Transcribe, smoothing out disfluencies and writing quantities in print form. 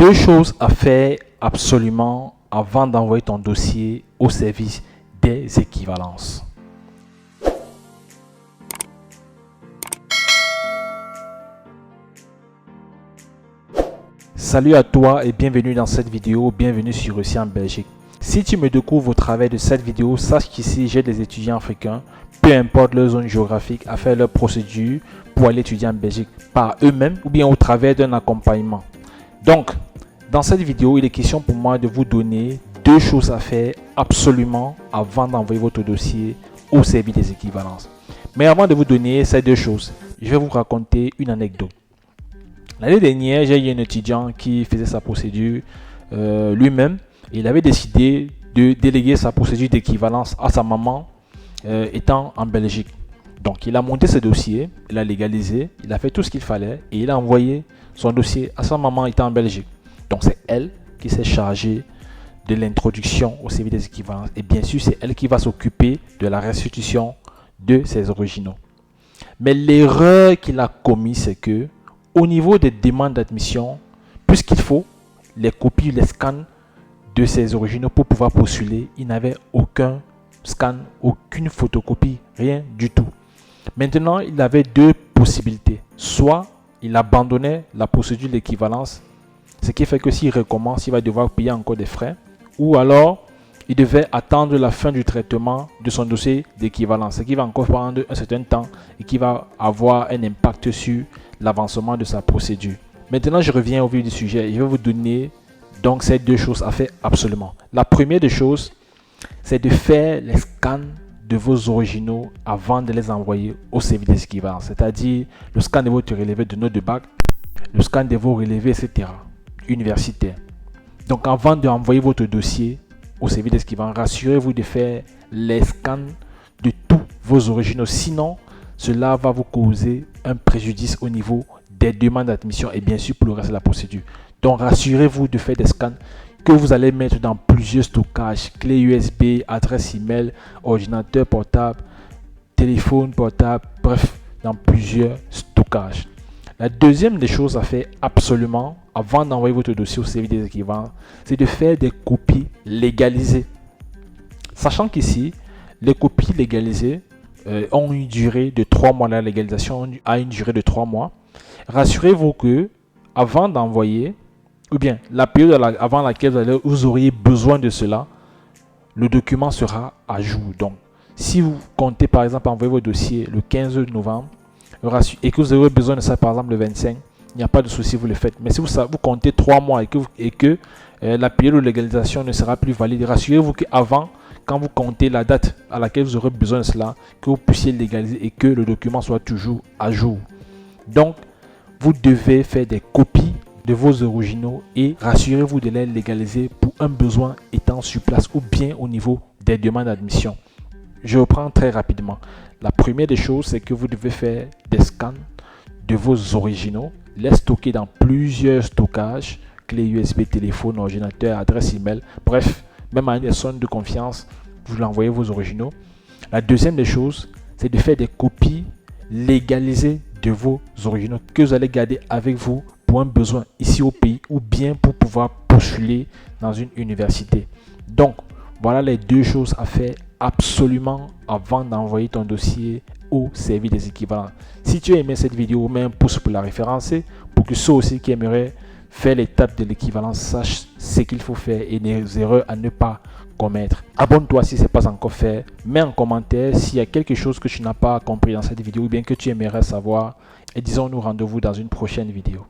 Deux choses à faire absolument avant d'envoyer ton dossier au service des équivalences. Salut à toi et bienvenue dans cette vidéo, bienvenue sur Réussir en Belgique. Si tu me découvres au travers de cette vidéo, sache qu'ici j'ai des étudiants africains, peu importe leur zone géographique, à faire leur procédure pour aller étudier en Belgique par eux-mêmes ou bien au travers d'un accompagnement. Donc, dans cette vidéo, il est question pour moi de vous donner deux choses à faire absolument avant d'envoyer votre dossier au service des équivalences. Mais avant de vous donner ces deux choses, je vais vous raconter une anecdote. L'année dernière, j'ai eu un étudiant qui faisait sa procédure lui-même. Il avait décidé de déléguer sa procédure d'équivalence à sa maman étant en Belgique. Donc, il a monté ce dossier, il a légalisé, il a fait tout ce qu'il fallait et il a envoyé son dossier à sa maman étant en Belgique. Donc, c'est elle qui s'est chargée de l'introduction au service des équivalences. Et bien sûr, c'est elle qui va s'occuper de la restitution de ses originaux. Mais l'erreur qu'il a commise, c'est que au niveau des demandes d'admission, puisqu'il faut les copies, les scans de ses originaux pour pouvoir postuler, il n'avait aucun scan, aucune photocopie, rien du tout. Maintenant, il avait deux possibilités. Soit il abandonnait la procédure d'équivalence, ce qui fait que s'il recommence, il va devoir payer encore des frais. Ou alors, il devait attendre la fin du traitement de son dossier d'équivalence, ce qui va encore prendre un certain temps et qui va avoir un impact sur l'avancement de sa procédure. Maintenant, je reviens au vif du sujet et je vais vous donner donc ces deux choses à faire absolument. La première des choses, c'est de faire les scans de vos originaux avant de les envoyer au service des équivalences, c'est-à-dire le scan de votre relevé de notes de bac, le scan de vos relevés, etc. universitaires. Donc, avant d'envoyer votre dossier au service des équivalences, rassurez-vous de faire les scans de tous vos originaux. Sinon, cela va vous causer un préjudice au niveau des demandes d'admission et bien sûr pour le reste de la procédure. Donc, rassurez-vous de faire des scans que vous allez mettre dans plusieurs stockages, clé USB, adresse email, ordinateur portable, téléphone portable, bref, dans plusieurs stockages. La deuxième des choses à faire absolument avant d'envoyer votre dossier au service des équivalences, c'est de faire des copies légalisées. Sachant qu'ici, les copies légalisées ont une durée de 3 mois. La légalisation a une durée de 3 mois. Rassurez-vous que avant d'envoyer, ou bien la période avant laquelle vous auriez besoin de cela, le document sera à jour. Donc, si vous comptez par exemple envoyer votre dossier le 15 novembre et que vous aurez besoin de ça par exemple le 25, il n'y a pas de souci, vous le faites. Mais si vous comptez 3 mois et que la période de légalisation ne sera plus valide, rassurez-vous qu'avant, quand vous comptez la date à laquelle vous aurez besoin de cela, que vous puissiez légaliser et que le document soit toujours à jour. Donc, vous devez faire des copies de vos originaux et rassurez-vous de les légaliser pour un besoin étant sur place ou bien au niveau des demandes d'admission. Je reprends très rapidement. La première des choses, c'est que vous devez faire des scans de vos originaux, les stocker dans plusieurs stockages, clé USB, téléphone, ordinateur, adresse email, bref, même à une personne de confiance, vous l'envoyez vos originaux. La deuxième des choses, c'est de faire des copies légalisées de vos originaux que vous allez garder avec vous pour un besoin ici au pays ou bien pour pouvoir postuler dans une université. Donc, voilà les deux choses à faire absolument avant d'envoyer ton dossier au service des équivalents. Si tu as aimé cette vidéo, mets un pouce pour la référencer pour que ceux aussi qui aimeraient faire l'étape de l'équivalence sachent ce qu'il faut faire et les erreurs à ne pas commettre. Abonne-toi si ce n'est pas encore fait. Mets en commentaire s'il y a quelque chose que tu n'as pas compris dans cette vidéo ou bien que tu aimerais savoir. Et disons-nous rendez-vous dans une prochaine vidéo.